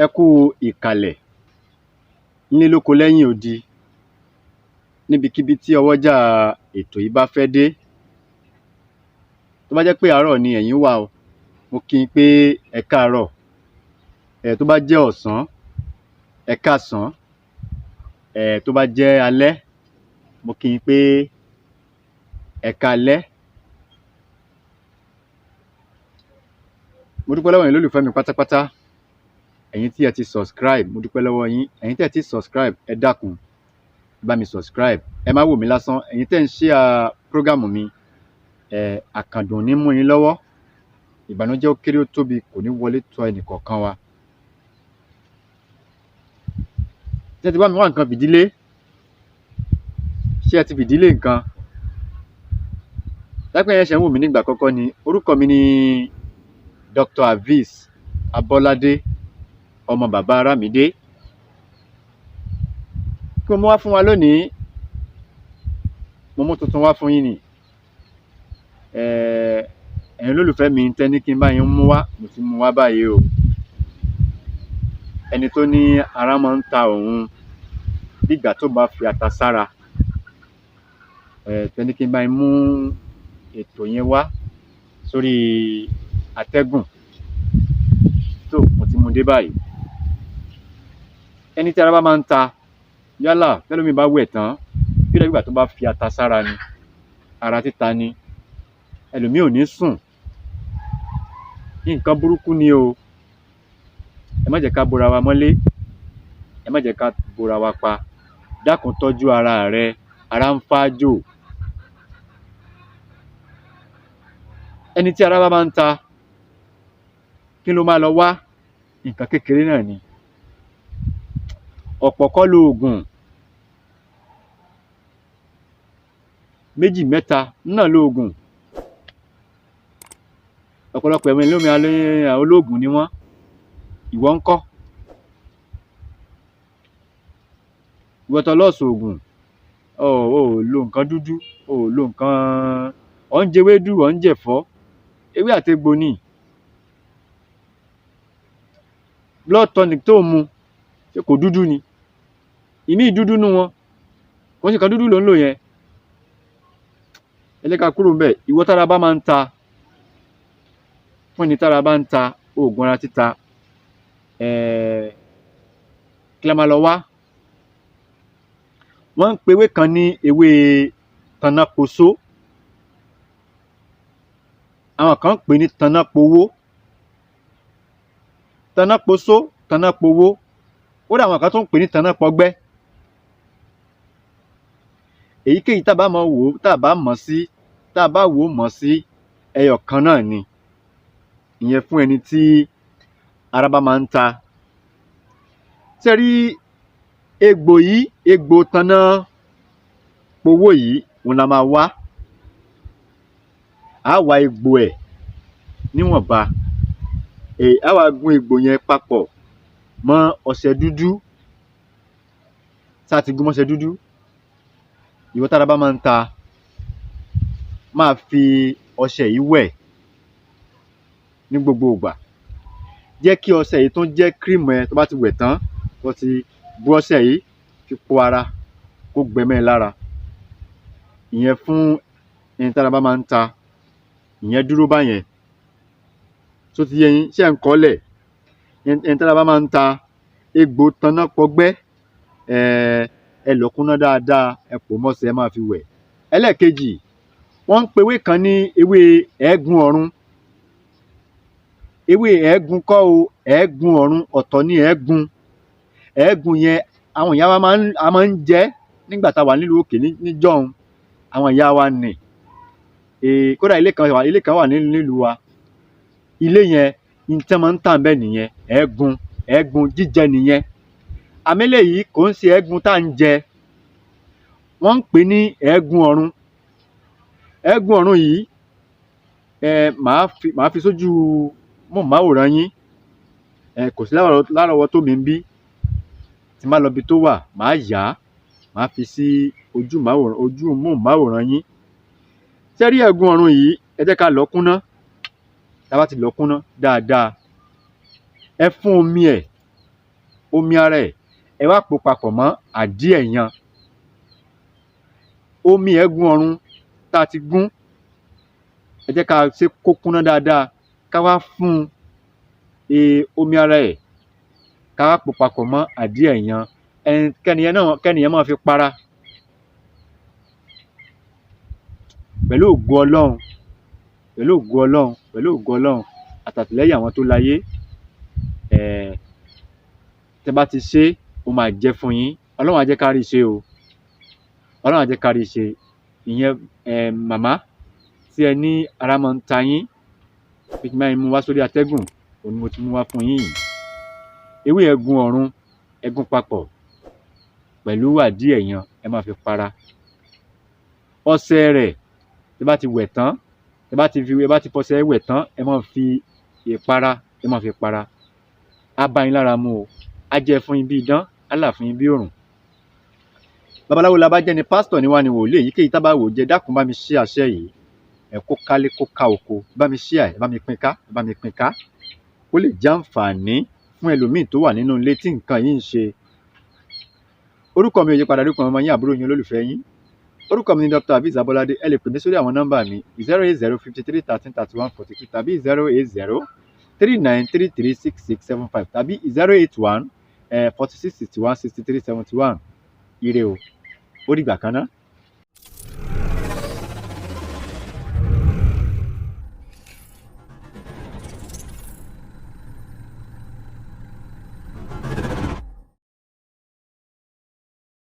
Ẹ kú ìkàlẹ̀ nílé lóko lẹ́yìn odi níbikíbi tí ọwọ́jà ètò yìí bá fẹ́ dé. Tó bá jẹ́ pé àárọ̀ ni ẹ̀yin wà o, mo kí yín pé ẹ káàárọ̀. Tó bá jẹ́ ọ̀sán, ẹ káàsán. Tó bá jẹ́ alẹ́, mo kí yín pé ẹ káalẹ́. Mo dúpẹ́ lọ́wọ́ yín lólùfẹ́ mi pátápátá. Ẹ̀yin tí ẹ ti subscribe, mo dúpẹ́ lọ́wọ́ yín. Ẹ̀yin tí ẹ ti subscribe, ẹ dákun bá mi subscribe. Ẹ má wò mí lásán. Ẹ̀yin tẹ́ ń share program mi, àkàndùn ní mú yín lọ́wọ́. Ìbànújẹ́ ó kéré ó tóbi kò ní wọlé tọ̀ ẹnì kọ̀ọ̀kan wa. Ṣé ẹ ti bá mi wá nǹkan fìdílé? Ṣé ẹ ti fìdílé nǹkan? Lápẹ́ yẹn ṣe ń wò mí nígbà àkọ́kọ́ ni. Orúkọ mi ni Dr. Avis Abọ́ládé, ọmọ bàbá Arámidé. Kí mo wá fún wa lónìí, mo mú tuntun wá fún yín ni. Ẹ̀yin olólùfẹ́ mi tẹ́ ní kí n bá yín mú wá, mo ti mú wá báyìí o. Ẹni tó ní ara máa ń ta òun bí ìgbà tó bá fi ata sára. Tẹ́ ní kí n bá yín mú ètò yẹn wá sórí atẹ́gùn. Tó, mo ti mú dé báyìí. Ẹni tí ara bá máa ń ta, yálà tẹ́lómi bá wẹ̀ tán, bí ìgbà tó bá fi ata sára ni, ara títa ni, ẹlòmíì ò ní sùn. Nǹkan burúkú ni o. Ẹ má jẹ́ ká bora wa mọ́lé, ẹ má jẹ́ ká bora wa pa. Dákun tọ́jú ara rẹ, ara ń fájò. Ẹni tí ara bá máa ń ta, kí ló máa lọ wá? Nǹkan kékeré náà ni. Ọ̀pọ̀ kọ́ lóògùn, méjì mẹ́ta náà lóògùn. Ọ̀pọ̀lọpọ̀ ẹ̀mí lómi alẹ́ olóògùn ni wọ́n. Ìwọ ńkọ́? Ìwọ tó lọ́ọ̀sì òògùn, ò lo nǹkan dúdú, ò lo nǹkan, ọ̀ ń jewédú, ọ̀ ń jẹ̀fọ́, ewé àtegbò ni. Blood tonic tó mu, ṣé kò dúdú ni? Ìmí dúdú nú wọn, kò sí nǹkan dúdú ló ń lò yẹn. Ẹ jẹ́ ká kúrò ńbẹ̀. Ìwọ tára bá máa ń ta, fún ẹni tára bá ń ta, oògùn ara títa, kí la máa lọ wá? Wọ́n ń pe ewé kan ní ewé tanáposó. Àwọn kan ń pè ní tanápowó. Tanáposó, tanápowó. Ó dà àwọn kan tó ń pè ní tanápọgbẹ́. Èyíkéyìí tá bá mọ̀ wò, tá bá mọ̀ sí, tá bá wò mọ̀ sí, ẹyọ kan náà ni. Ìyẹn fún ẹni tí ara bá máa ń ta. Ṣé rí egbò yìí, egbò tanápowó yìí, òun la máa wá. Á wá egbò ẹ̀ níwọ̀nba. Á wá gún egbò yẹn papọ̀ mọ́ ọṣẹ dúdú. Ṣá ti gún mọ́ṣẹ dúdú? Ìwọ tára bá máa ń ta, máa fi ọṣẹ yìí wẹ̀ ní gbogbo ìgbà. Jẹ́ kí ọṣẹ yìí tó jẹ́ cream ẹ tó bá ti wẹ̀ tán, tó ti bú ọṣẹ yìí fi po ara, kó gbẹ mọ́ ẹ lára. Ìyẹn fún ẹni tára bá máa ń ta. Ìyẹn dúró báyẹn. Ṣó ti yé yín? Ṣé ẹ̀ ń kọ́lẹ̀? Ẹni tára bá máa ń ta, egbò tanápọgbẹ́, ẹ lọ̀ kúnná dáadáa, ẹ pò mọ́ṣẹ, ẹ máa fi wẹ̀. Ẹlẹ́ẹ̀kejì, wọ́n ń pe ewé kan ní ewé ẹ̀ẹ́gún ọ̀run. Ewé ẹ̀ẹ́gún kọ́ o, ẹ̀ẹ́gún ọ̀run ọ̀tọ̀ ní ẹ̀ẹ́gún. Ẹ̀ẹ́gún yẹn àwọn ìyá wa máa ń jẹ nígbà tá a wà nílùú òkè níjọ́un. Àwọn ìyá wa nì. Kódà ilé kan wà nílùú wa. Ilé yẹn, ní tí wọ́n máa ń tà ńbẹ̀ nìyẹn. Ẹ̀ẹ́gún jíjẹ nìyẹn. Àmọ́ eléyìí kò ń ṣe ẹ̀ẹ́gún tá à ń jẹ. Wọ́n ń pè ní ẹ̀ẹ́gún ọ̀run. Ẹ̀ẹ́gún ọ̀run yìí, màá fi sójú móhùnmáwòrán yín. Kò sí lárọ̀ọ́wọ́tó mi ń bí. Tí n bá lọ ibi tó wà, màá yà á, màá fi sí ojú móhùnmáwòrán yín. Ṣé rí ẹ̀ẹ́gún ọ̀run yìí, ẹ jẹ́ ká lọ̀ kúnná. Tá bá ti lọ̀ kúnná dáadáa, ẹ fún omi ẹ̀ omi ara ẹ̀ ẹ wá pò papọ̀ mọ́ àdí ẹ̀yàn. Omi ẹ̀gún ọ̀run tá a ti gún ẹ jẹ́ ká ṣe kó kúnná dáadáa, ká wá fún omi ara ẹ̀ ká wá pò papọ̀ mọ́ àdí ẹ̀yàn kẹ́niyẹn máa fi para. Pẹ̀lú ògo Ọlọ́run, pẹ̀lú ògo Ọlọ́run, pẹ̀lú ògo Ọlọ́run àtàtìlẹ́yìn àwọn tó láyé, tẹ́ bá ti ṣe ó máa jẹ́ fún yín. Ọlọ́run á jẹ́ ká rí ṣe o, Ọlọ́run á jẹ́ ká rí ṣe. Ìyẹn màmá tí ẹ ní ara máa ń ta yín pé kí n máa mú wá sórí atẹ́gùn, òun ni mo ti mú wá fún yín yìí. Ewé ẹ̀gún ọ̀run ẹ̀gún papọ̀ pẹ̀lú àdí ẹ̀yàn ẹ máa fi para. Ọṣẹ rẹ̀ tẹ́ bá ti wẹ̀ tán, tẹ́ bá ti fọṣẹ wẹ̀ tán, ẹ máa fi ìpara ẹ máa fi para. Á bá yín lára mu o, á jẹ́ fún yín bí idán, á là fún yín bí òrùn. Babaláwo la bá jẹ́ ni, pásítọ̀ ni wá ni wòlíì, èyíkéyìí tá bá wò jẹ́, dákun bá mi ṣí àṣẹ yìí, kó kálé kó ká oko, bá mi ṣí ẹ bá mi pín ká, bá mi pín ká, kó lè jẹ́ àǹfààní fún ẹlòmíì tó wà nínú ilé tí nǹkan yìí ń ṣe. Orúkọ mi ò yí padà, orúkọ ọmọ yín àbúrò yín olólùfẹ́ yín. Orúkọ mi ni Dr. Aviz Abolade. Ẹ lè pè mí sórí àwọn nọ́mbà mi 08053 13 31 42 tàbí 080 39 33 66 75 tàbí 081 46 61 63 71. Ire o, ó dìgbà kan náà.